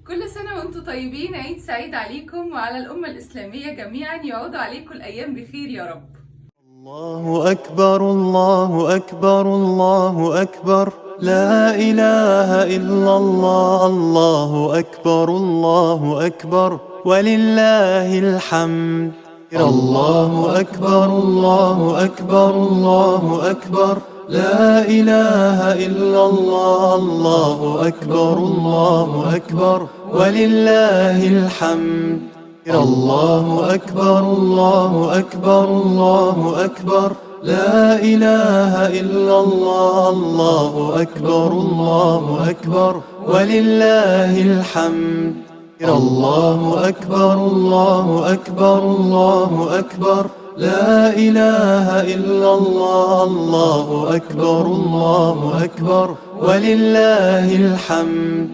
كل سنة وانتم طيبين، عيد سعيد عليكم وعلى الأمة الإسلامية جميعا. يعود عليكم الأيام بخير يا رب. الله أكبر الله أكبر الله أكبر، لا إله إلا الله. الله أكبر الله أكبر ولله الحمد. الله أكبر الله أكبر الله أكبر، لا إله إلا الله. الله أكبر الله أكبر ولله الحمد. الله أكبر الله أكبر الله أكبر، لا إله إلا الله. الله أكبر الله أكبر ولله الحمد. الله أكبر الله أكبر الله أكبر، لا إله إلا الله. الله أكبر الله أكبر ولله الحمد.